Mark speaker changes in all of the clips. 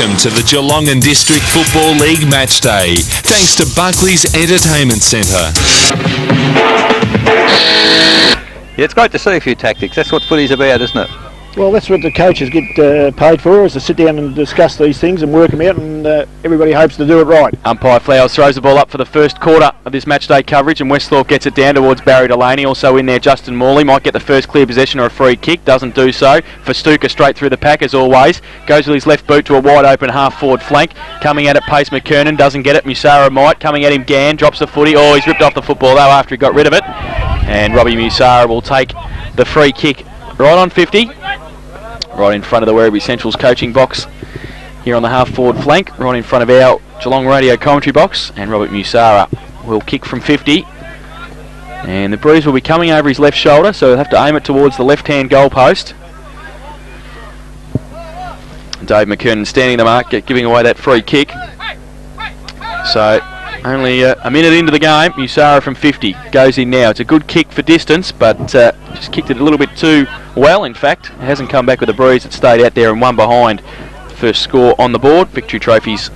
Speaker 1: Welcome to the Geelong and District Football League Match Day, thanks to Buckley's Entertainment Centre.
Speaker 2: Yeah, it's great to see a few tactics. That's what footy's about, isn't it?
Speaker 3: Well, that's what the coaches get paid for, is to sit down and discuss these things and work them out, and everybody hopes to do it right.
Speaker 4: Umpire Flowers throws the ball up for the first quarter of this match day coverage, and Westhorpe gets it down towards Barry Delaney. Also in there, Justin Morley might get the first clear possession or a free kick. Doesn't do so. For Stuka straight through the pack as always. Goes with his left boot to a wide open half forward flank. Coming at it, Pace McKernan doesn't get it. Musara might. Coming at him, Gann drops the footy. Oh, he's ripped off the football though after he got rid of it. And Robbie Musara will take the free kick right on 50. Right in front of the Werribee Central's coaching box here on the half-forward flank, right in front of our Geelong radio commentary box, and Robert Musara will kick from 50. And the bruise will be coming over his left shoulder, so he'll have to aim it towards the left-hand goal post. Dave McKernan standing the mark, giving away that free kick. So only a minute into the game, Musara from 50 goes in now. It's a good kick for distance, but just kicked it a little bit too well, in fact. It hasn't come back with a bruise. It stayed out there and one behind. First score on the board. Victory Trophy's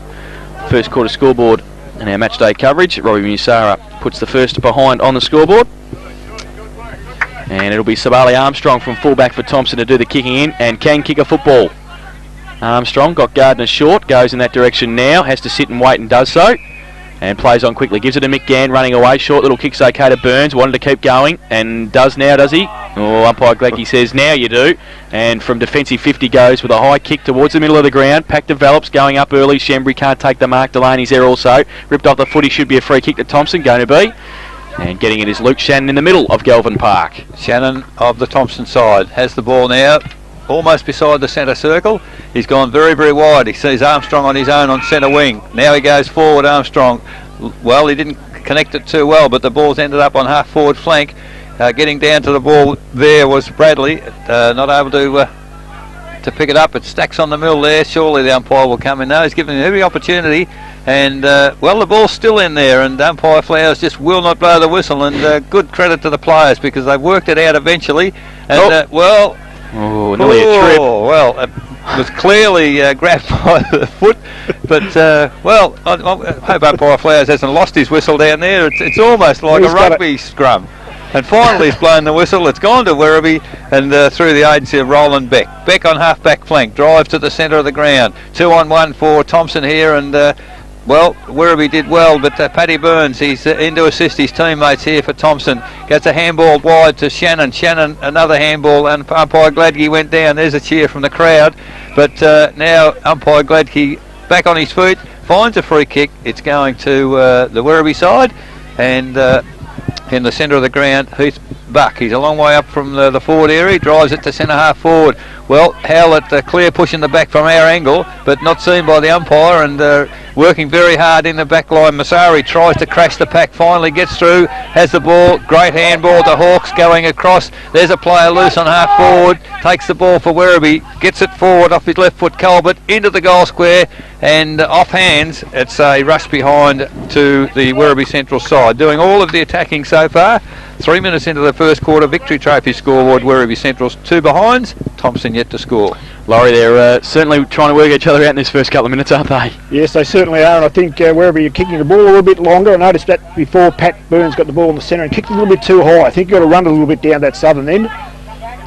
Speaker 4: first quarter scoreboard and our match day coverage. Robbie Musara puts the first behind on the scoreboard. And it'll be Sabali Armstrong from fullback for Thomson to do the kicking in and can kick a football. Armstrong got Gardner short, goes in that direction now, has to sit and wait and does so. And plays on quickly, gives it to Mick Gann running away. Short little kick's okay to Burns, wanted to keep going and does now, does he? Oh, umpire Gleckie says now you do. And from defensive 50 goes with a high kick towards the middle of the ground. Pack develops, going up early. Shembry can't take the mark. Delaney's there also. Ripped off the footy, should be a free kick to Thomson, going to be. And getting it is Luke Shannon in the middle of Galvin Park.
Speaker 2: Shannon of the Thomson side has the ball now, almost beside the centre circle. He's gone very, very wide. He sees Armstrong on his own on centre wing. Now he goes forward, Armstrong. Well, he didn't connect it too well, but the ball's ended up on half forward flank. Getting down to the ball there was Bradley, not able to pick it up. It stacks on the middle there. Surely the umpire will come in now. He's given him every opportunity, and well, the ball's still in there, and umpire Flowers just will not blow the whistle. And good credit to the players because they've worked it out eventually. And well.
Speaker 4: Oh, nearly a trip.
Speaker 2: Well, it was clearly grabbed by the foot, but well, I hope umpire Flowers hasn't lost his whistle down there. It's almost like a rugby scrum. And finally he's blown the whistle. It's gone to Werribee and through the agency of Roland Beck. Beck on half-back flank, drives to the centre of the ground. 2-on-1 for Thomson here, and well, Werribee did well, but Paddy Burns, he's in to assist his teammates here for Thomson. Gets a handball wide to Shannon. Shannon, another handball, and umpire Gladkey went down. There's a cheer from the crowd. But now umpire Gladkey back on his feet, finds a free kick. It's going to the Werribee side, and in the centre of the ground, Heath Buck. He's a long way up from the forward area. Drives it to centre half forward. Well, Howlett clear push in the back from our angle, but not seen by the umpire, and working very hard in the back line. Masari tries to crash the pack, finally gets through, has the ball, great handball to Hawks going across. There's a player loose on half forward, takes the ball for Werribee, gets it forward off his left foot, Colbert, into the goal square, and off hands. It's a rush behind to the Werribee Central side, doing all of the attacking so far. 3 minutes into the first quarter, Victory Trophy scoreboard, Werribee Central's 2 behinds, Thomson yet to score.
Speaker 4: Laurie, they're certainly trying to work each other out in this first couple of minutes, aren't they?
Speaker 3: Yes, they certainly are, and I think Werribee are kicking the ball a little bit longer. I noticed that before Pat Burns got the ball in the centre and kicked it a little bit too high. I think you've got to run a little bit down that southern end.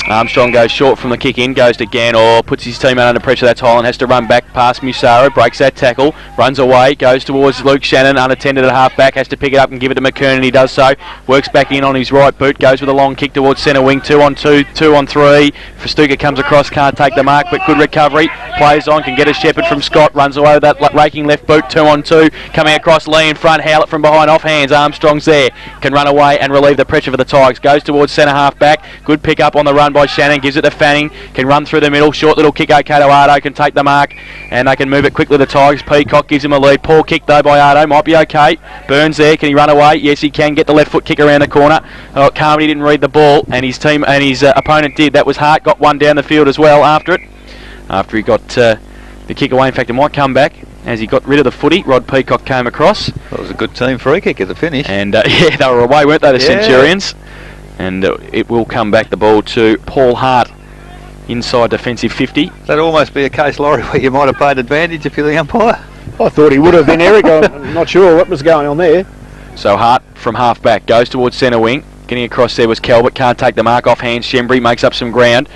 Speaker 4: Armstrong goes short from the kick in, goes to Gann, puts his teammate under pressure. That's Holland, has to run back past Musara, breaks that tackle, runs away, goes towards Luke Shannon, unattended at half back, has to pick it up and give it to McKernan. He does so, works back in on his right boot, goes with a long kick towards centre wing, 2-on-2, 2-on-3. Festuca comes across, can't take the mark, but good recovery, plays on, can get a shepherd from Scott, runs away with that raking left boot, 2-on-2, coming across, Lee in front, Howlett from behind, off hands, Armstrong's there, can run away and relieve the pressure for the Tigers, goes towards centre half back, good pick up on the run by Shannon, gives it to Fanning, can run through the middle, short little kick, okay to Ardo, can take the mark, and they can move it quickly to the Tigers. Peacock gives him a lead, poor kick though by Ardo, might be okay. Burns there, can he run away? Yes, he can, get the left foot kick around the corner. Carmody didn't read the ball, and his team and his opponent did. That was Hart, got one down the field as well after it, after he got the kick away. In fact, it might come back as he got rid of the footy. Rod Peacock came across.
Speaker 2: That was a good team free kick at the finish.
Speaker 4: And yeah, they were away, weren't they, the Centurions? And it will come back, the ball to Paul Hart inside defensive 50.
Speaker 2: That'd almost be a case, Laurie, where you might have paid advantage if you're the umpire.
Speaker 3: I thought he would have been, Eric. I'm not sure what was going on there.
Speaker 4: So Hart from half back goes towards centre wing. Getting across there was Calvert, can't take the mark off hands. Shembry makes up some ground.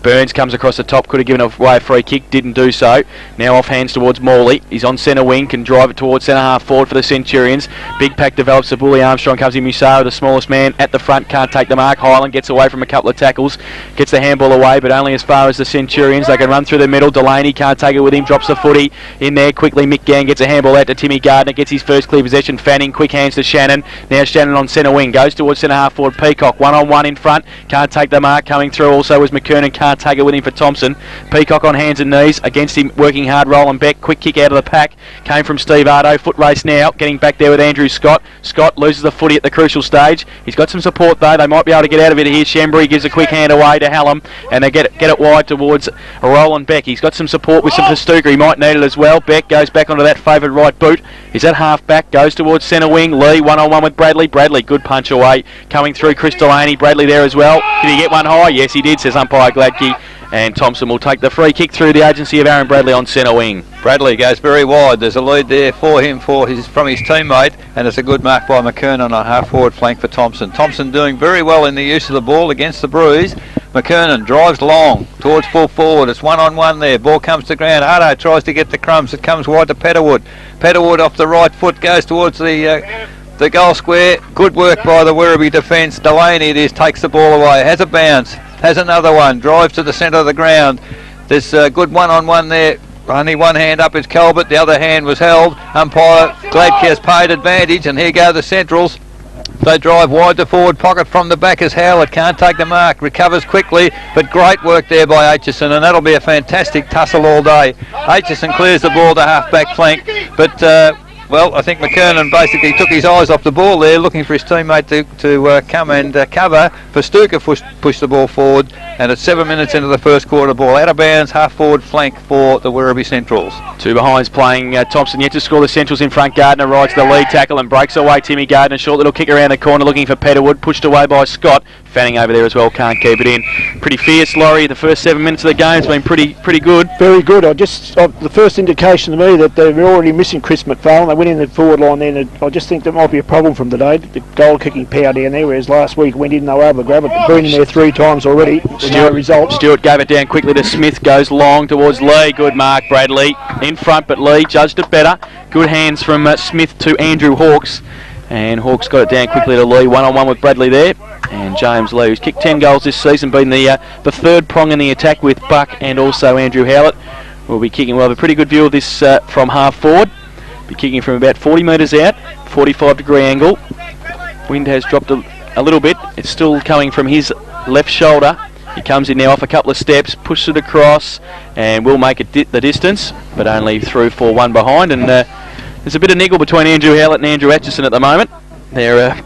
Speaker 4: Burns comes across the top, could have given away a free kick, didn't do so. Now off hands towards Morley. He's on centre wing, can drive it towards centre half forward for the Centurions. Big pack develops, the bully Armstrong comes in. Musaro, the smallest man at the front, can't take the mark. Highland gets away from a couple of tackles, gets the handball away, but only as far as the Centurions. They can run through the middle. Delaney can't take it with him, drops the footy in there quickly. Mick Gang gets a handball out to Timmy Gardner, gets his first clear possession. Fanning, quick hands to Shannon. Now Shannon on centre wing, goes towards centre half forward. Peacock, one-on-one in front, can't take the mark. Coming through also was McKernan, can't take it with him for Thomson. Peacock on hands and knees against him, working hard. Roland Beck, quick kick out of the pack, came from Steve Ardo. Foot race now, getting back there with Andrew Scott. Scott loses the footy at the crucial stage. He's got some support though. They might be able to get out of it here. Shembry gives a quick hand away to Hallam, and they get it wide towards Roland Beck. He's got some support with some Festuca. He might need it as well. Beck goes back onto that favoured right boot. Is that half back? Goes towards centre wing. Lee one-on-one with Bradley. Bradley, good punch away. Coming through Chris Delaney. Bradley there as well. Did he get one high? Yes, he did, says umpire Gladkey. And Thomson will take the free kick through the agency of Aaron Bradley on centre wing.
Speaker 2: Bradley goes very wide. There's a lead there for him from his teammate, and it's a good mark by McKernan on half forward flank for Thomson. Thomson doing very well in the use of the ball against the Breeze. McKernan drives long towards full forward. It's one-on-one there. Ball comes to ground. Ardo tries to get the crumbs. It comes wide to Petterwood. Petterwood off the right foot goes towards the goal square. Good work by the Werribee defence. Delaney it is, takes the ball away. Has a bounce. Has another one. Drives to the centre of the ground. There's a good one-on-one there. Only one hand up is Calvert. The other hand was held. Umpire Gladkey has paid advantage, and here go the Centrals. They drive wide to forward pocket from the back as Howlett can't take the mark. Recovers quickly, but great work there by Aitchison, and that'll be a fantastic tussle all day. Aitchison clears the ball to half-back flank, but well, I think McKernan basically took his eyes off the ball there, looking for his teammate to come and cover. Festuca pushed the ball forward, and it's 7 minutes into the first quarter. Ball out of bounds, half forward flank for the Werribee Centrals.
Speaker 4: Two behinds playing Thomson yet to score. The Centrals in front. Gardner rides the lead tackle and breaks away. Timmy Gardner, short little kick around the corner looking for Petterwood, pushed away by Scott. Fanning over there as well, can't keep it in. Pretty fierce, Laurie. The first 7 minutes of the game's been pretty good.
Speaker 3: Very good. The first indication to me that they were already missing Chris McFarlane. They went in the forward line then. I just think that might be a problem from today. The goal kicking power down there, whereas last week went in, they were able to grab it. They've been in there 3 times already. No result.
Speaker 4: Stewart gave it down quickly to Smith, goes long towards Lee. Good mark, Bradley. In front, but Lee judged it better. Good hands from Smith to Andrew Hawkes. And Hawkes got it down quickly to Lee. One-on-one with Bradley there. And James Lee, who's kicked 10 goals this season, been the third prong in the attack with Buck and also Andrew Howlett. Will be kicking. We'll have a pretty good view of this from half forward. Be kicking from about 40 metres out, 45-degree angle. Wind has dropped a little bit. It's still coming from his left shoulder. He comes in now off a couple of steps, pushes it across, and will make it the distance, but only through for one behind. And there's a bit of niggle between Andrew Howlett and Andrew Aitchison at the moment. They're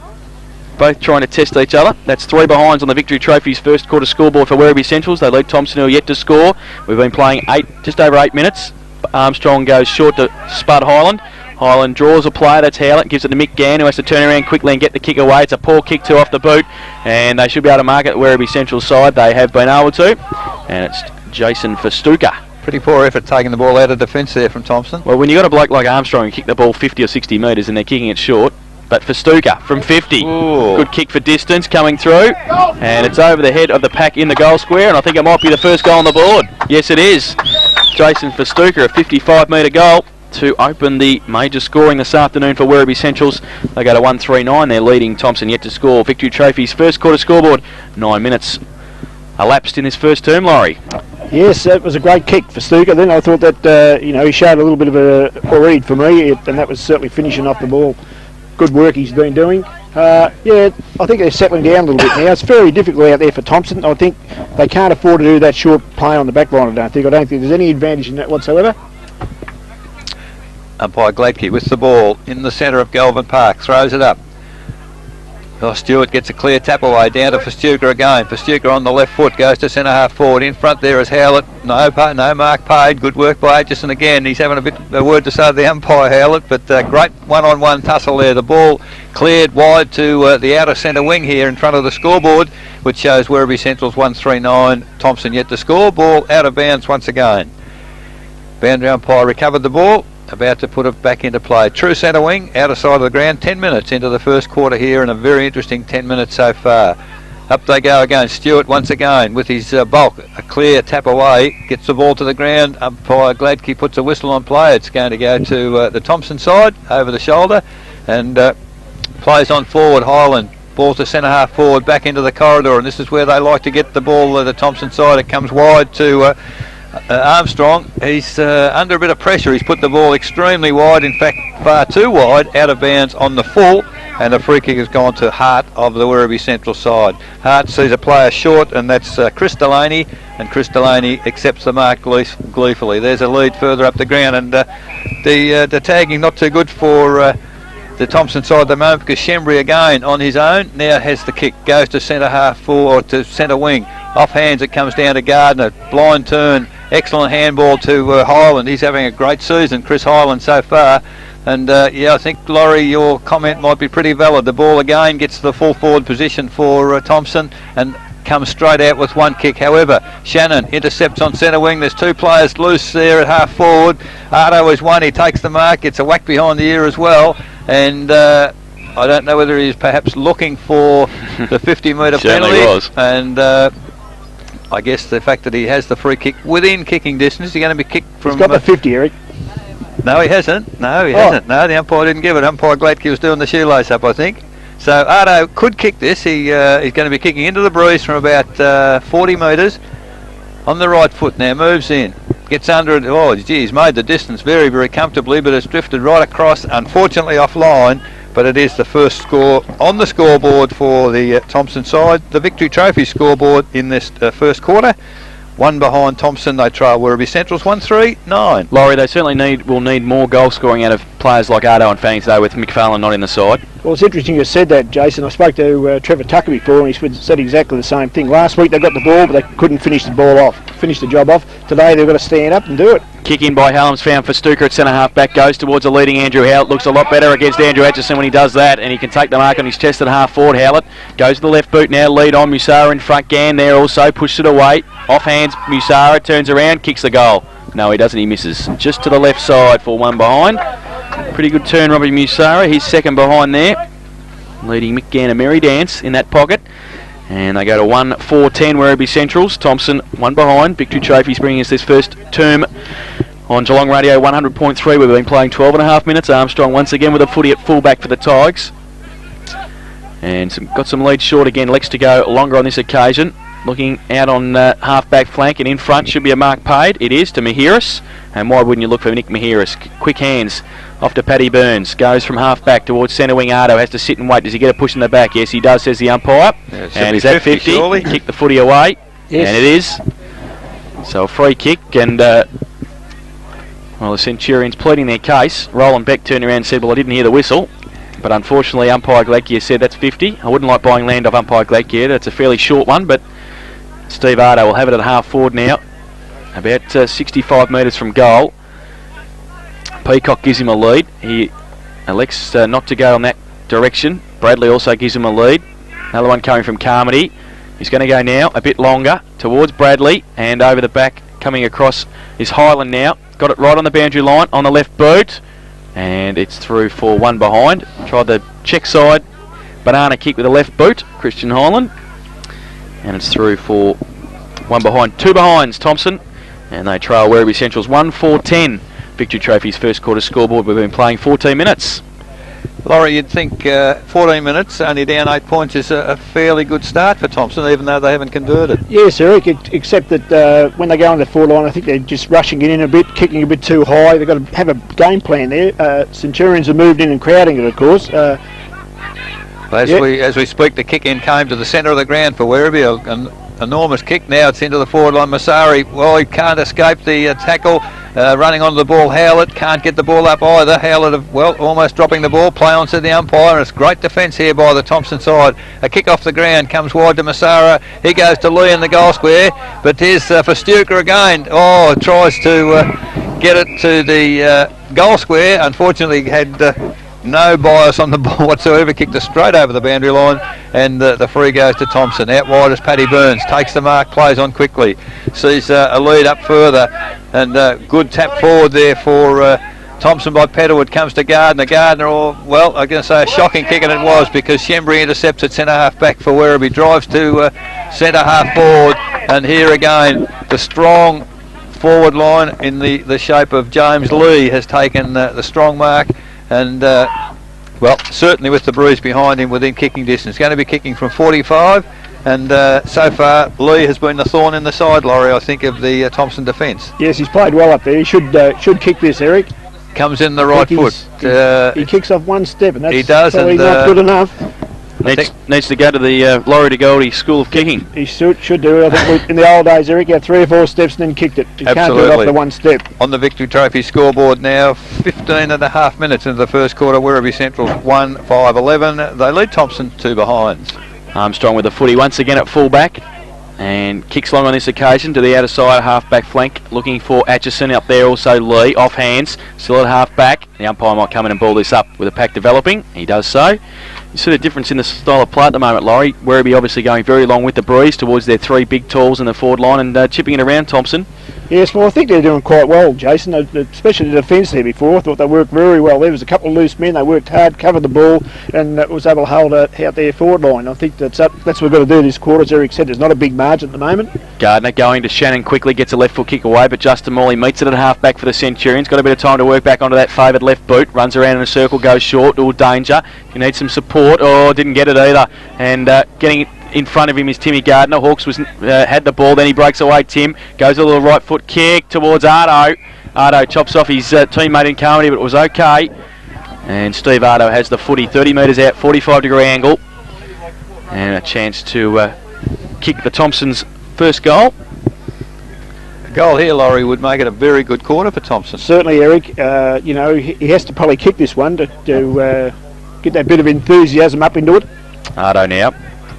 Speaker 4: both trying to test each other. That's 3 behinds on the Victory Trophy's first quarter scoreboard for Werribee Centrals. They lead Thomson, who are yet to score. We've been playing just over 8 minutes. Armstrong goes short to Spud Highland. Highland draws a player, that's Howlett, gives it to Mick Gann, who has to turn around quickly and get the kick away. It's a poor kick off the boot, and they should be able to mark it Werribee Central's side. They have been able to, and it's Jason Festuca.
Speaker 2: Pretty poor effort taking the ball out of defence there from Thomson.
Speaker 4: Well, when you got a bloke like Armstrong who kick the ball 50 or 60 metres and they're kicking it short, but Festuca from 50.
Speaker 2: Ooh. Good
Speaker 4: kick for distance coming through, and it's over the head of the pack in the goal square, and I think it might be the first goal on the board. Yes, it is. Jason Festuca, a 55-metre goal to open the major scoring this afternoon for Werribee Centrals. They go to 139. They're leading Thomson yet to score. Victory Trophy's first quarter scoreboard. 9 minutes elapsed in this first term, Laurie.
Speaker 3: Yes, that was a great kick for Festuca. Then I thought that he showed a little bit of a read for me, and that was certainly finishing off the ball. Good work he's been doing. I think they're settling down a little bit now. It's very difficult out there for Thomson. I think they can't afford to do that short play on the back line, I don't think there's any advantage in that whatsoever.
Speaker 2: Umpire Gladkey with the ball in the centre of Galvin Park, throws it up. Oh, Stewart gets a clear tap away down to Festuca again. Festuca on the left foot goes to centre half forward. In front there is Howlett. No mark paid. Good work by Aitchison again. He's having a word to say to the umpire, Howlett, but great one-on-one tussle there. The ball cleared wide to the outer centre wing here in front of the scoreboard, which shows Werribee Central's 139. Thomson yet to score. Ball out of bounds once again. Boundary umpire recovered the ball. About to put it back into play. True centre wing, outer side of the ground. 10 minutes into the first quarter here, and a very interesting 10 minutes so far. Up they go again. Stewart once again with his bulk. A clear tap away. Gets the ball to the ground. Umpire Gladkey puts a whistle on play. It's going to go to the Thomson side over the shoulder, and plays on forward. Highland. Ball to centre half forward, back into the corridor, and this is where they like to get the ball. The Thomson side. It comes wide to Armstrong. He's under a bit of pressure. He's put the ball extremely wide, in fact far too wide, out of bounds on the full, and the free kick has gone to Hart of the Werribee Central side. Hart sees a player short, and that's Chris Delaney, and Chris Delaney accepts the mark gleefully. There's a lead further up the ground, and the tagging not too good for the Thomson side at the moment, because Shembry again on his own now has the kick, goes to centre half forward, or to centre wing. Off hands it comes down to Gardner. Blind turn. Excellent handball to Highland. He's having a great season, Chris Highland, so far. And I think, Laurie, your comment might be pretty valid. The ball again gets to the full forward position for Thomson and comes straight out with one kick. However, Shannon intercepts on centre wing. There's two players loose there at half forward. Ardo is one. He takes the mark. It's a whack behind the ear as well. And I don't know whether he's perhaps looking for the 50-metre penalty.
Speaker 4: Was.
Speaker 2: And I guess the fact that he has the free kick within kicking distance, he's going to be kicked from...
Speaker 3: He's got the 50, Eric.
Speaker 2: No, he hasn't. No, he hasn't. No, the umpire didn't give it. Umpire Gladkey was doing the shoelace up, I think. So Ardo could kick this. He's going to be kicking into the breeze from about 40 metres on the right foot now. Moves in. Gets under it. Oh, gee, he's made the distance very, very comfortably, but it's drifted right across, unfortunately offline. But it is the first score on the scoreboard for the Thomson side. The Victory Trophy scoreboard in this first quarter. One behind Thomson. They trail Werribee Central's 1-3-9.
Speaker 4: Laurie, they certainly will need more goal scoring out of players like Ardo and Fanning today, with McFarlane not in the side.
Speaker 3: Well, it's interesting you said that, Jason. I spoke to Trevor Tucker before, and he said exactly the same thing. Last week they got the ball, but they couldn't finish the job off. Today they've got to stand up and do it.
Speaker 4: Kick in by Hallam's found for Stuka at centre half back, goes towards the leading Andrew Howlett. Looks a lot better against Andrew Aitchison when he does that, and he can take the mark on his chest at half forward. Howlett goes to the left boot now, lead on. Musara in front, Gann there also, pushed it away. Off hands, Musara turns around, kicks the goal. No, he doesn't, he misses. Just to the left side for one behind. Pretty good turn, Robbie Musara. He's second behind there, leading Mick Gann a merry dance in that pocket. And they go to 1-4-10 Werribee Centrals. Thomson one behind. Victory Trophy's bringing us this first term on Geelong Radio 100.3. We've been playing 12.5 minutes. Armstrong once again with a footy at fullback for the Tigers. And got some lead short again. Lex to go longer on this occasion. Looking out on half-back flank, and in front should be a mark paid. It is to Mahiris. And why wouldn't you look for Nick Mahiris? Quick hands off to Paddy Burns. Goes from half-back towards centre wing. Ardo has to sit and wait. Does he get a push in the back? Yes, he does, says the umpire.
Speaker 2: Yeah,
Speaker 4: and is that 50?
Speaker 2: Surely.
Speaker 4: Kick the footy away.
Speaker 3: Yes.
Speaker 4: And it is. So a free kick, and well, the Centurions pleading their case. Roland Beck turned around and said, well, I didn't hear the whistle. But unfortunately, umpire Gladkey said that's 50. I wouldn't like buying land off umpire Gladkey. That's a fairly short one, but Steve Ardo will have it at half forward now. About 65 metres from goal. Peacock gives him a lead. He elects not to go on that direction. Bradley also gives him a lead. Another one coming from Carmody. He's going to go now a bit longer towards Bradley, and over the back coming across is Highland now. Got it right on the boundary line on the left boot, and it's through for one behind. Tried the check side banana kick with the left boot, Christian Highland, and it's through for one behind. Two behinds, Thomson, and they trail Werribee Central's 1-4-10. Victory Trophy's first quarter scoreboard. We've been playing 14 minutes.
Speaker 2: Laurie, you'd think 14 minutes, only down 8 points, is a fairly good start for Thomson, even though they haven't converted.
Speaker 3: Yes, Eric, except that when they go on the forward line, I think they're just rushing it in a bit, kicking a bit too high. They've got to have a game plan there. Centurions have moved in and crowding it, of course.
Speaker 2: As we speak, the kick in came to the centre of the ground for Werribee, and enormous kick. Now it's into the forward line. Masari, well, he can't escape the tackle. Running onto the ball, Howlett can't get the ball up either. Howlett, almost dropping the ball. Play on to the umpire, and it's great defence here by the Thomson side. A kick off the ground comes wide to Masara. He goes to Lee in the goal square, but here's for Stuker again. Oh, tries to get it to the goal square. Unfortunately, had no bias on the ball whatsoever. Kicked it straight over the boundary line, and the free goes to Thomson. Out wide is Paddy Burns, takes the mark, plays on quickly, sees a lead up further, and good tap forward there for Thomson by Petterwood. Comes to Gardner. Gardner, I'm going to say a shocking kick, and it was, because Shembry intercepts at centre half back for Werribee, drives to centre half forward, and here again the strong forward line in the shape of James Lee has taken the strong mark, and certainly with the bruise behind him within kicking distance. Going to be kicking from 45, and so far Lee has been the thorn in the side, Laurie, I think, of the Thomson defence. Yes, he's played well up there. He should kick this, Eric. Comes in the right foot.
Speaker 3: He kicks off one step, and that's
Speaker 2: he does,
Speaker 3: probably not good enough.
Speaker 4: Needs to go to the Laurie de Goldie School of Kicking.
Speaker 3: He should do it. I think in the old days, Eric, he had 3 or 4 steps and then kicked it. He can't do it off the one step.
Speaker 2: On the Victory Trophy scoreboard now, 15 and a half minutes into the first quarter. Werribee Central 1-5-11. They lead Thomson 2 behinds.
Speaker 4: Armstrong with the footy once again at fullback, and kicks long on this occasion to the outer side half-back flank, looking for Atchison up there, also Lee, off hands, still at half-back. The umpire might come in and ball this up with a pack developing. He does so. You see the difference in the style of play at the moment, Laurie. Werribee obviously going very long with the breeze towards their 3 big talls in the forward line, and chipping it around Thomson.
Speaker 3: Yes, well, I think they're doing quite well, Jason, especially the defence there before. I thought they worked very well. There was a couple of loose men. They worked hard, covered the ball, and was able to hold out their forward line. I think that's what we've got to do this quarter. As Eric said, there's not a big margin at the moment.
Speaker 4: Gardner going to Shannon quickly, gets a left foot kick away, but Justin Morley meets it at half-back for the Centurions. Got a bit of time to work back onto that favoured left boot. Runs around in a circle, goes short, all danger. He needs some support. Oh, didn't get it either. And getting it in front of him is Timmy Gardner. Hawkes had the ball, then he breaks away. Tim goes a little right foot kick towards Ardo. Ardo chops off his teammate in Carmody, but it was okay. And Steve Ardo has the footy 30 metres out, 45-degree angle, and a chance to kick the Thomson's first goal.
Speaker 2: A goal here, Laurie, would make it a very good quarter for Thomson.
Speaker 3: Certainly, Eric. He has to probably kick this one to get that bit of enthusiasm up into it.
Speaker 4: Ardo now,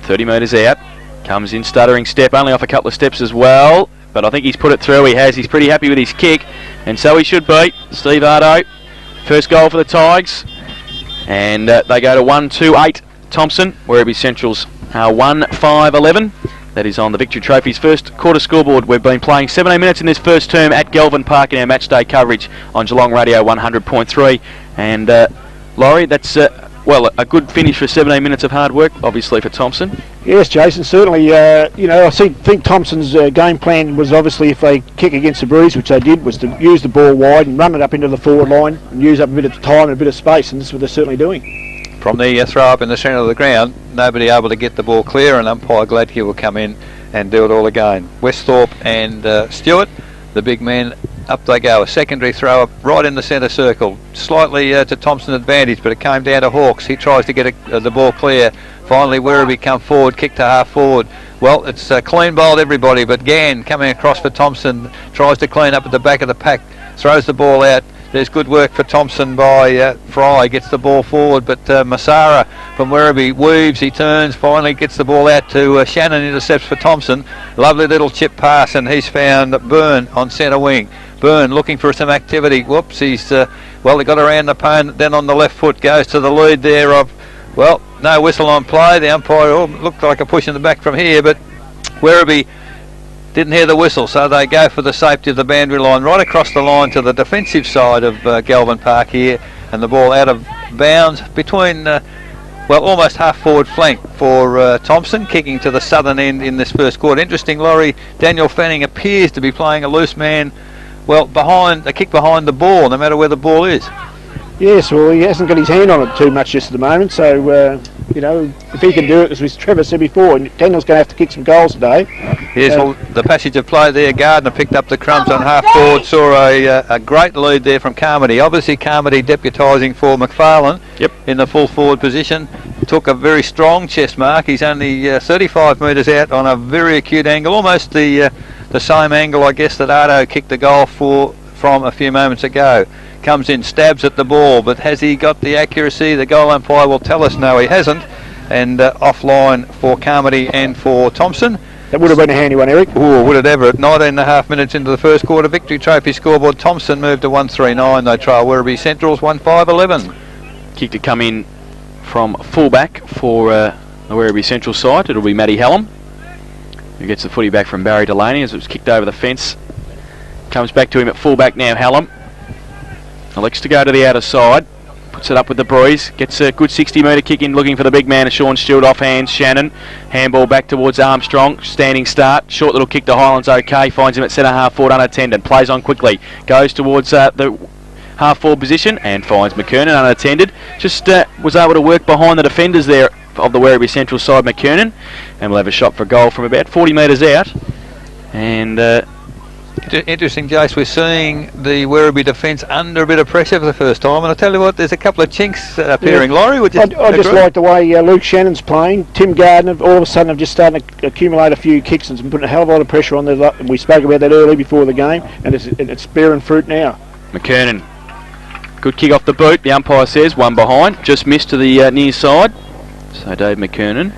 Speaker 4: 30 metres out, comes in stuttering step, only off a couple of steps as well, but I think he's put it through. He has. He's pretty happy with his kick, and so he should be. Steve Ardo, first goal for the Tigers, and they go to 1-2-8 Thomson. Werribee Central's 1-5-11. That is on the Victory Trophy's first quarter scoreboard. We've been playing 17 minutes in this first term at Galvin Park in our match day coverage on Geelong Radio 100.3, and Laurie, that's a good finish for 17 minutes of hard work, obviously, for Thomson.
Speaker 3: Yes, Jason, certainly. I think Thomson's game plan was, obviously, if they kick against the breeze, which they did, was to use the ball wide and run it up into the forward line and use up a bit of time and a bit of space, and this is what they're certainly doing.
Speaker 2: From the throw up in the centre of the ground, nobody able to get the ball clear, and umpire Gladke will come in and do it all again. Westhorpe and Stewart, the big men, up they go. A secondary throw up right in the centre circle, slightly to Thomson's advantage, but it came down to Hawkes. He tries to get the ball clear. Finally, Werribee come forward, kick to half forward. Well, it's clean bowled everybody, but Gann coming across for Thomson tries to clean up at the back of the pack, throws the ball out. There's good work for Thomson by Fry, gets the ball forward, but Masara from Werribee weaves, he turns, finally gets the ball out to Shannon, intercepts for Thomson. Lovely little chip pass, and he's found Byrne on centre wing. Byrne looking for some activity. Whoops, he's he got around the opponent, then on the left foot goes to the lead there of, no whistle on play. The umpire looked like a push in the back from here, but Werribee didn't hear the whistle, so they go for the safety of the boundary line right across the line to the defensive side of Galvin Park here, and the ball out of bounds between almost half forward flank for Thomson, kicking to the southern end in this first quarter. Interesting, Laurie, Daniel Fanning appears to be playing a loose man, behind a kick behind the ball, no matter where the ball is.
Speaker 3: Yes, well, he hasn't got his hand on it too much just at the moment, so if he can do it, as Trevor said before, Daniel's going to have to kick some goals today.
Speaker 2: Yes, the passage of play there. Gardner picked up the crumbs on half forward, saw a great lead there from Carmody. Obviously Carmody deputising for McFarlane in the full forward position. took a very strong chest mark. He's only 35 metres out on a very acute angle, almost the same angle, I guess, that Ardo kicked the goal from a few moments ago. Comes in, stabs at the ball, but has he got the accuracy? The goal umpire will tell us no, he hasn't. And offline for Carmody and for Thomson.
Speaker 3: That would have been a handy one, Eric.
Speaker 2: Oh, would it ever. At 19.5 minutes into the first quarter, Victory Trophy scoreboard. Thomson moved to 139. They trail Werribee Centrals 1-5-11.
Speaker 4: Kick to come in from fullback for the Werribee Central side. It'll be Matty Hallam, who gets the footy back from Barry Delaney as it was kicked over the fence. Comes back to him at fullback now, Hallam. Elects to go to the outer side. Puts it up with the boys. Gets a good 60-metre kick in, looking for the big man, Sean Stewart, off hands. Shannon. Handball back towards Armstrong. Standing start. Short little kick to Highlands, okay. Finds him at centre half forward unattended. Plays on quickly. Goes towards the half forward position and finds McKernan unattended. Just was able to work behind the defenders there of the Werribee Central side, McKernan. And we'll have a shot for goal from about 40 metres out. And
Speaker 2: interesting, Jace, we're seeing the Werribee defence under a bit of pressure for the first time, and I tell you what, there's a couple of chinks appearing. Laurie, would you
Speaker 3: I just like the way Luke Shannon's playing. Tim Gardner all of a sudden have just started to accumulate a few kicks and putting a hell of a lot of pressure on them. We spoke about that early before the game, and it's bearing fruit now.
Speaker 4: McKernan, good kick off the boot, the umpire says, one behind, just missed to the near side. So Dave McKernan.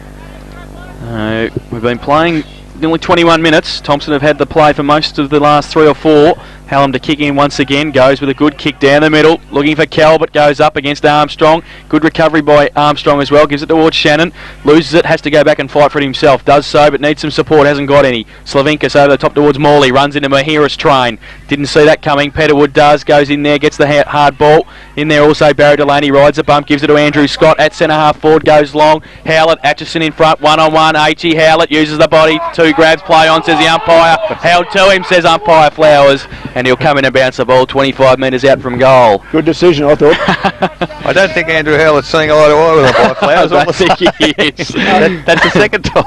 Speaker 4: We've been playing nearly 21 minutes. Thomson have had the play for most of the last 3 or 4. Hallam to kick in once again, goes with a good kick down the middle, looking for Calvert, goes up against Armstrong. Good recovery by Armstrong as well, gives it towards Shannon, loses it, has to go back and fight for it himself, does so but needs some support, hasn't got any. Slavinkas over the top towards Morley, runs into Mahira's train, didn't see that coming. Petterwood does, goes in there, gets the hard ball in there also. Barry Delaney rides a bump, gives it to Andrew Scott at centre half forward, goes long. Howlett, Atchison in front, 1-on-1. H.E. Howlett uses the body, 2 grabs, play on, says the umpire. Held to him, says umpire Flowers, and he'll come in and bounce the ball 25 metres out from goal.
Speaker 3: Good decision, I thought.
Speaker 2: I don't think Andrew Howlett's seeing eye to eye with umpire Flowers.
Speaker 4: I think he is.
Speaker 2: That's the second time.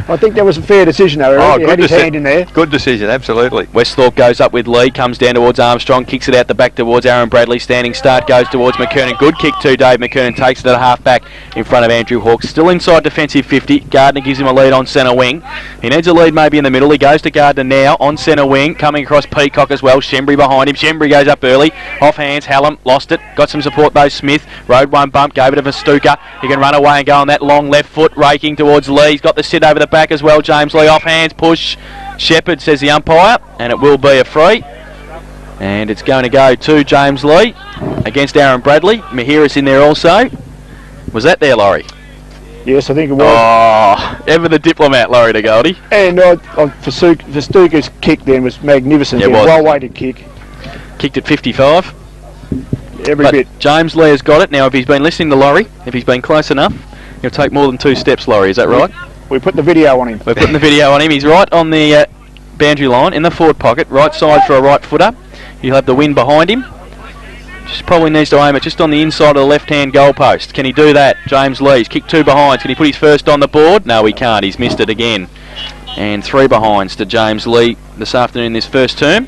Speaker 3: I think that was a fair decision, though. He had his hand in there.
Speaker 2: Good decision, absolutely.
Speaker 4: Westhorpe goes up with Lee, comes down towards Armstrong, kicks it out the back towards Aaron Bradley. Standing start goes towards McKernan. Good kick too, Dave McKernan takes it at a half back in front of Andrew Hawkes. Still inside defensive 50. Gardner gives him a lead on centre wing. He needs a lead maybe in the middle. He goes to Gardner now on centre wing. Coming across Peacock as well. Shembry behind him. Shembry goes up early. Off hands. Hallam lost it. Got some support though. Smith rode one bump. Gave it to Vastuka. He can run away and go on that long left foot. Raking towards Lee. He's got the sit over the back as well. James Lee off hands. Push. Shepherd, says the umpire. And it will be a free. And it's going to go to James Lee against Aaron Bradley. Mahira's in there also. Was that there, Laurie?
Speaker 3: Yes, I think it was.
Speaker 4: Oh, ever the diplomat, Laurie de Goldie.
Speaker 3: And Vastuka's kick then was magnificent.
Speaker 4: It was.
Speaker 3: Well-weighted kick.
Speaker 4: Kicked at 55.
Speaker 3: Every bit.
Speaker 4: James Lee has got it. Now, if he's been listening to Laurie, if he's been close enough, he'll take more than 2 steps, Laurie. Is that right?
Speaker 3: We put the video on him.
Speaker 4: We're putting the video on him. He's right on the boundary line in the forward pocket. Right side for a right footer. He'll have the wind behind him. Just probably needs to aim it just on the inside of the left-hand goalpost. Can he do that? James Lee's kicked 2 behinds. Can he put his first on the board? No, he can't. He's missed it again. And 3 behinds to James Lee this afternoon in this first term.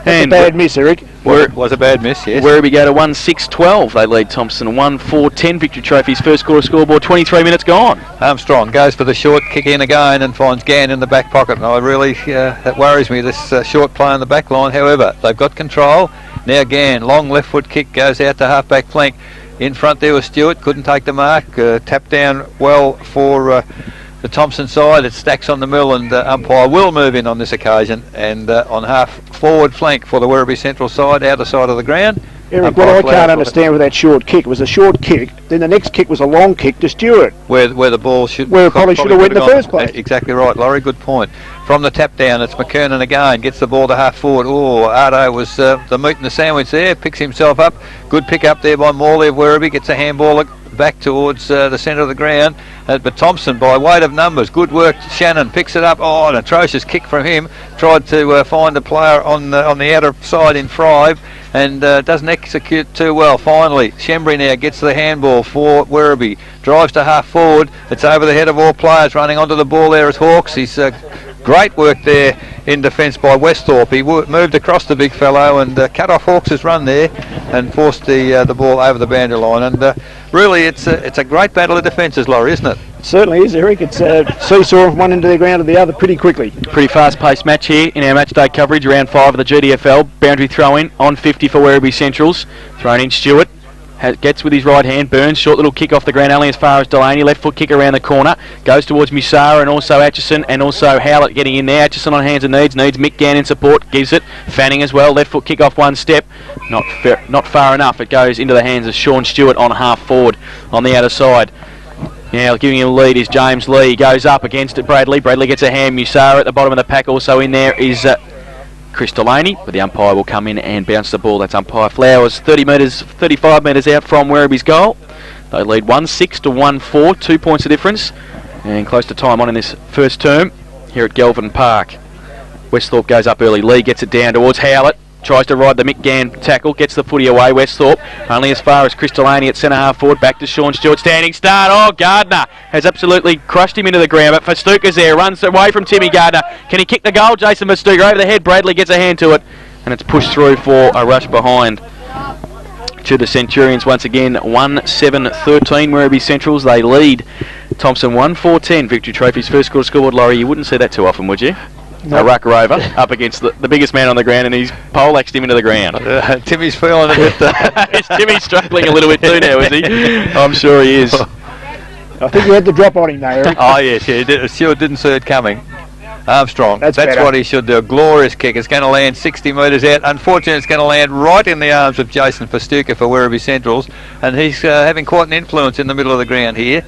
Speaker 3: That's a bad miss, Eric.
Speaker 2: Was a bad miss, yes.
Speaker 4: Werribee go to 1-6-12. They lead Thomson 1-4-10. Victory Trophy's first quarter scoreboard. 23 minutes gone.
Speaker 2: Armstrong goes for the short kick in again and finds Gann in the back pocket. And I really, that worries me, this short play on the back line. However, they've got control. Now Gann, long left foot kick goes out to half back flank. In front there was Stewart, couldn't take the mark. Tapped down well for the Thomson side. It stacks on the mill, and umpire will move in on this occasion. And on half forward flank for the Werribee Central side, outer side of the ground.
Speaker 3: Eric, what I can't understand with that short kick, it was a short kick, then the next kick was a long kick to Stewart.
Speaker 2: Where the ball should...
Speaker 3: Where it probably should have went in the first place.
Speaker 2: Exactly right, Laurie, good point. From the tap down, it's McKernan again, gets the ball to half forward. Oh, Ardo was the meat in the sandwich there, picks himself up. Good pick up there by Morley of Werribee, gets a handball back towards the centre of the ground. But Thomson, by weight of numbers, good work. Shannon picks it up. Oh, an atrocious kick from him. Tried to find a player on the outer side in Fry, and doesn't execute too well. Finally, Shembry now gets the handball for Werribee. Drives to half forward. It's over the head of all players. Running onto the ball there is Hawkes. He's great work there in defence by Westhorpe. He moved across the big fellow and cut off Hawks' run there and forced the ball over the boundary line. And really, it's a great battle of defences, Laurie, isn't it?
Speaker 3: It certainly is, Eric. It's seesaw from one end of the ground to the other pretty quickly.
Speaker 4: Pretty fast-paced match here in our matchday coverage. Round 5 of the GDFL. Boundary throw-in on 50 for Werribee Centrals. Thrown in Stewart. Gets with his right hand, Burns, short little kick off the ground only as far as Delaney, left foot kick around the corner, goes towards Musara and also Atchison and also Howlett getting in there. Atchison on hands and needs Mick Gann in support, gives it, Fanning as well, left foot kick off one step, not far enough, it goes into the hands of Sean Stewart on half forward on the outer side. Now giving him a lead is James Lee, goes up against it Bradley gets a hand, Musara at the bottom of the pack, also in there is Chris Delaney, but the umpire will come in and bounce the ball. That's umpire Flowers, 35 metres out from Werribee's goal. They lead 1-6 to 1-4, 2 points of difference, and close to time on in this first term here at Galvin Park. Westhorpe goes up early, Lee gets it down towards Howlett, tries to ride the Mick Gann tackle, gets the footy away, Westhorpe, only as far as Chris Delaney at centre half forward, back to Sean Stewart, standing start, Gardner has absolutely crushed him into the ground, but Festuca's there, runs away from Timmy Gardner, can he kick the goal? Jason Festuca over the head, Bradley gets a hand to it, and it's pushed through for a rush behind to the Centurions once again, 1-7-13 Werribee Centrals, they lead Thomson 1-4-10, Victory Trophy's first quarter scoreboard. Laurie, you wouldn't see that too often, would you? A ruck rover up against the biggest man on the ground, and he's poleaxed him into the ground.
Speaker 2: Timmy's feeling a bit...
Speaker 4: Timmy's struggling a little bit too now, is he? I'm sure he is.
Speaker 3: I think you had the drop on him there, Eric.
Speaker 2: Oh, yes, yeah, Stewart didn't see it coming. Armstrong, that's what he should do. A glorious kick. It's going to land 60 metres out. Unfortunately, it's going to land right in the arms of Jason Festuca for Werribee Centrals, and he's having quite an influence in the middle of the ground here.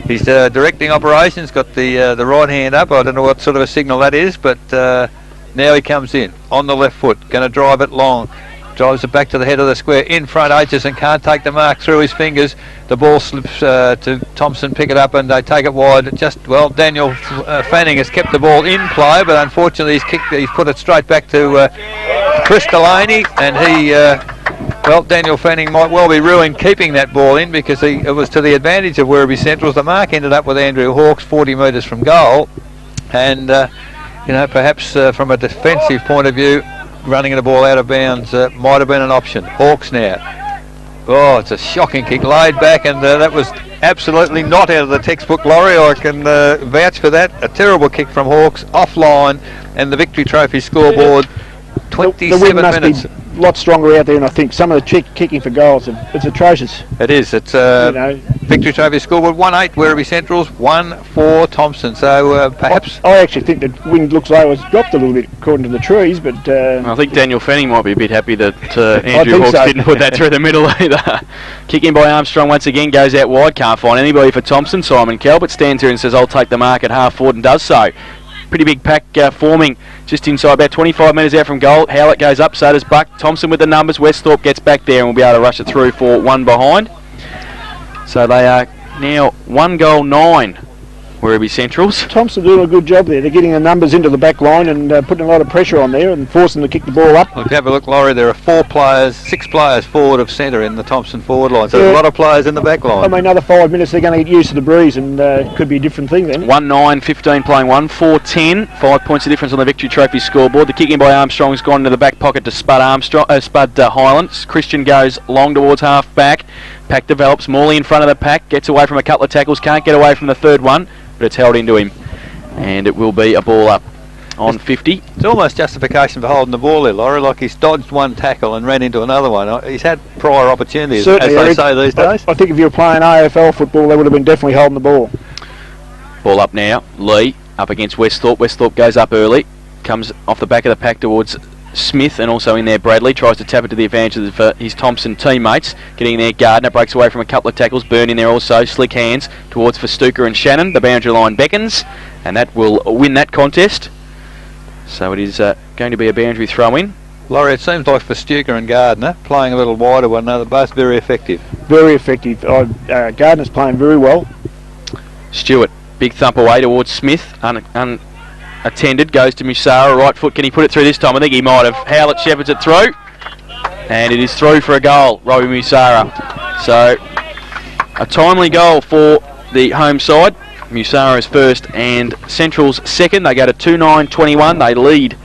Speaker 2: He's directing operations, got the right hand up. I don't know what sort of a signal that is, but now he comes in on the left foot, going to drive it long. Drives it back to the head of the square. In front, Aitchison can't take the mark through his fingers. The ball slips to Thomson, pick it up, and they take it wide. Daniel Fanning has kept the ball in play, but unfortunately he's put it straight back to Chris Delaney, and Daniel Fanning might well be ruined keeping that ball in because it was to the advantage of Werribee Centrals. The mark ended up with Andrew Hawks 40 metres from goal, and perhaps from a defensive point of view, running the ball out of bounds might have been an option. Hawks now. Oh, it's a shocking kick, laid back, and that was absolutely not out of the textbook, Laurie. I can vouch for that. A terrible kick from Hawks, offline, and the Victory Trophy scoreboard, 27
Speaker 3: the wind must
Speaker 2: minutes.
Speaker 3: Be a lot stronger out there, and I think some of the kicking for goals, it's atrocious.
Speaker 2: It is. It's Victory Trophy scoreboard 1-8 Werribee Centrals, 1-4 Thomson. So perhaps
Speaker 3: I actually think the wind looks like it was dropped a little bit according to the trees, but
Speaker 4: I think Daniel Fanning might be a bit happy that Andrew Hawks didn't put that through the middle either. Kicking by Armstrong once again, goes out wide, can't find anybody for Thomson. Simon Calvert stands here and says, I'll take the mark at half forward, and does so. Pretty big pack forming just inside, about 25 metres out from goal. Howlett goes up, so does Buck. Thomson with the numbers. Westhorpe gets back there and will be able to rush it through for one behind. So they are now 1-9 Werribee Centrals.
Speaker 3: Thomson doing a good job there. They're getting the numbers into the back line and putting a lot of pressure on there and forcing them to kick the ball up.
Speaker 2: Well, if you have a look, Laurie, there are 6 players forward of centre in the Thomson forward line, so there's a lot of players in the back line.
Speaker 3: I mean, another 5 minutes they're going to get used to the breeze, and it could be a different thing then.
Speaker 4: 1-9-15 playing 1-4-10, 5 points of difference on the Victory Trophy scoreboard. The kicking by Armstrong has gone into the back pocket to Spud Highlands. Christian goes long towards half back. Pack develops. Morley in front of the pack, gets away from a couple of tackles, can't get away from the third one, but it's held into him, and it will be a ball up on 50.
Speaker 2: It's almost justification for holding the ball there, Laurie, like he's dodged one tackle and ran into another one. He's had prior opportunities,
Speaker 3: certainly,
Speaker 2: as they say these days.
Speaker 3: I think if you were playing AFL football, they would have been definitely holding the ball.
Speaker 4: Ball up now. Lee up against Westhorpe. Westhorpe goes up early, comes off the back of the pack towards Smith, and also in there Bradley tries to tap it to the advantage of his Thomson teammates. Getting there, Gardner breaks away from a couple of tackles. Burn in there also, slick hands towards Festuca and Shannon. The boundary line beckons, and that will win that contest. So it is going to be a boundary throw in.
Speaker 2: Laurie, it seems like Festuca and Gardner playing a little wider one another, both very effective.
Speaker 3: Very effective. Gardner's playing very well.
Speaker 4: Stewart, big thump away towards Smith, attended, goes to Musara, right foot. Can he put it through this time? I think he might have. Howlett shepherds it through, and it is through for a goal, Robbie Musara. So a timely goal for the home side. Musara's first and Central's second. They go to 2-9-21. They lead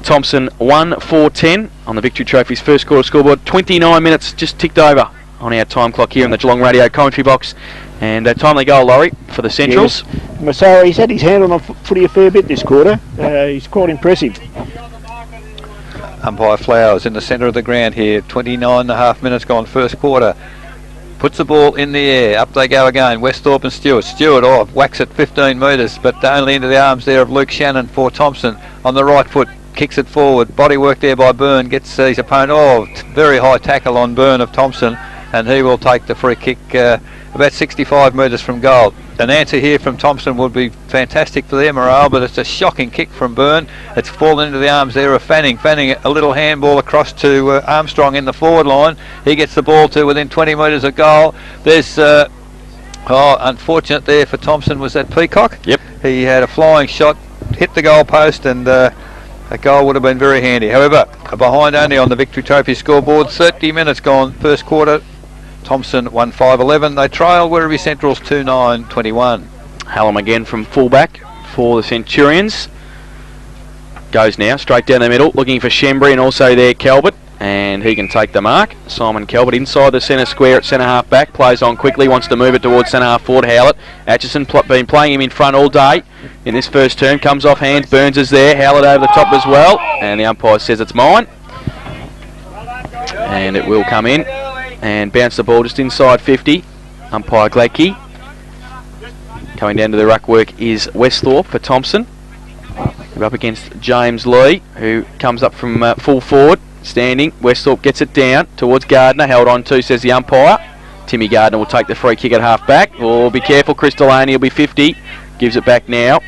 Speaker 4: Thomson 1-4-10 on the Victory Trophy's first quarter scoreboard. 29 minutes just ticked over on our time clock here in the Geelong Radio commentary box. And a timely goal, Laurie, for the Centrals.
Speaker 3: Yes. Musara, he's had his hand on the footy a fair bit this quarter. He's quite impressive.
Speaker 2: Umpire Flowers in the centre of the ground here. 29.5 minutes gone first quarter. Puts the ball in the air. Up they go again. Westhorpe and Stewart. Stewart whacks it 15 metres, but only into the arms there of Luke Shannon for Thomson. On the right foot, kicks it forward. Body work there by Byrne. Gets his opponent. Very high tackle on Byrne of Thomson, and he will take the free kick about 65 metres from goal. An answer here from Thomson would be fantastic for their morale, but it's a shocking kick from Byrne. It's fallen into the arms there of Fanning. Fanning, a little handball across to Armstrong in the forward line. He gets the ball to within 20 metres of goal. There's unfortunate there for Thomson was that Peacock.
Speaker 4: Yep.
Speaker 2: He had a flying shot, hit the goal post, and a goal would have been very handy. However, behind only on the Victory Trophy scoreboard. 30 minutes gone first quarter. Thomson 1-5-11. They trail Werribee Central's 2-9-21.
Speaker 4: Hallam again from fullback for the Centurions. Goes now straight down the middle, looking for Shembry and also there Calvert, and he can take the mark. Simon Calvert inside the centre square at centre half back, plays on quickly, wants to move it towards centre half forward. Howlett, Atchison been playing him in front all day in this first term, comes off hands, Burns is there, Howlett over the top as well, and the umpire says it's mine, and it will come in and bounce the ball just inside 50. Umpire Gladkey. Coming down to the ruck work is Westhorpe for Thomson. We're up against James Lee, who comes up from full forward, standing. Westhorpe gets it down towards Gardner, held on to, says the umpire. Timmy Gardner will take the free kick at half back. Oh, be careful, Chris Delaney will be 50. Gives it back now.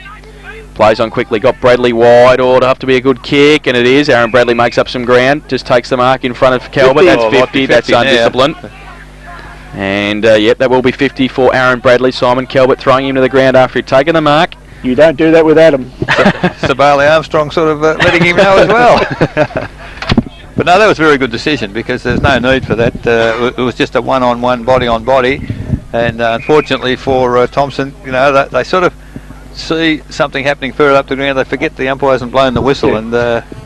Speaker 4: Plays on quickly, got Bradley wide. Oh, it'll have to be a good kick, and it is. Aaron Bradley makes up some ground, just takes the mark in front of Calvert. That's 50, that's undisciplined. And yep, that will be 50 for Aaron Bradley. Simon Calvert throwing him to the ground after he'd taken the mark.
Speaker 3: You don't do that with Adam.
Speaker 2: Sabali Armstrong sort of letting him know as well. But no, that was a very good decision because there's no need for that. It was just a one-on-one, body-on-body. And unfortunately for Thomson, you know, they sort of see something happening further up the ground, they forget the umpire hasn't blown the whistle. Yeah. And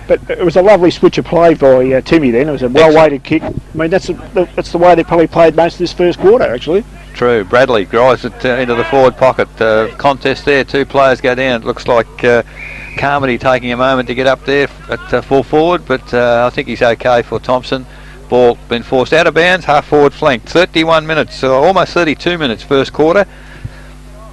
Speaker 3: but it was a lovely switch of play by Timmy then. It was a well-weighted kick. I mean, that's the way they probably played most of this first quarter, actually. True.
Speaker 2: Bradley drives it into the forward pocket. Contest there, two players go down. It looks like Carmody taking a moment to get up there at full forward, but I think he's okay for Thomson. Ball been forced out of bounds, half forward flank. 31 minutes, so almost 32 minutes first quarter.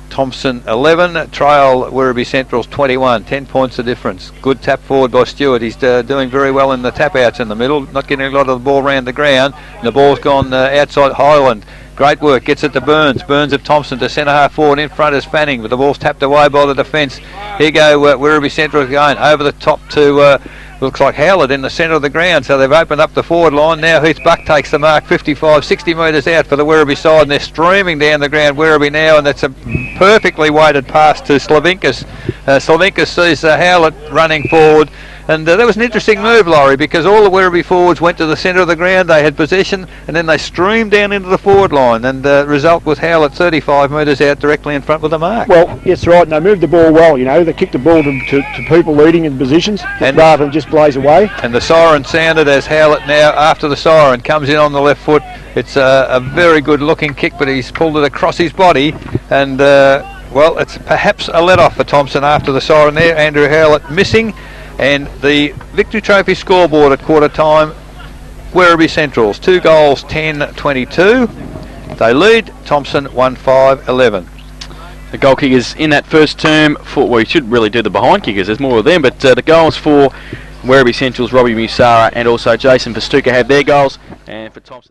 Speaker 2: Thomson 11, trail Werribee Central's 21, 10 points the difference. Good tap forward by Stewart. He's doing very well in the tap outs in the middle, not getting a lot of the ball around the ground. And the ball's gone outside Highland. Great work, gets it to Burns. Burns of Thomson to centre half forward, in front is Fanning, but the ball's tapped away by the defence. Here go Werribee Central going over the top to looks like Howlett in the centre of the ground, so they've opened up the forward line. Now Heath Buck takes the mark, 55, 60 metres out for the Werribee side, and they're streaming down the ground, Werribee now, and that's a perfectly weighted pass to Slavinkas. Slavinkas sees Howlett running forward, and that was an interesting move, Laurie, because all the Werribee forwards went to the centre of the ground, they had possession, and then they streamed down into the forward line, and the result was Howlett 35 metres out directly in front with the mark.
Speaker 3: Well, yes, right, and they moved the ball well, you know, they kicked the ball to people leading in positions, and rather than just blaze away.
Speaker 2: And the siren sounded as Howlett now, after the siren, comes in on the left foot. It's a very good looking kick, but he's pulled it across his body, and well, it's perhaps a let-off for Thomson after the siren there. Andrew Howlett missing, and the Victory Trophy scoreboard at quarter time, Werribee Centrals 2 goals 10-22. They lead Thomson 1-5-11.
Speaker 4: The goal kickers in that first term for, well, we should really do the behind kickers, there's more of them, but the goals for Werribee Central's Robbie Musara and also Jason Pastuka had their goals, and for Thomson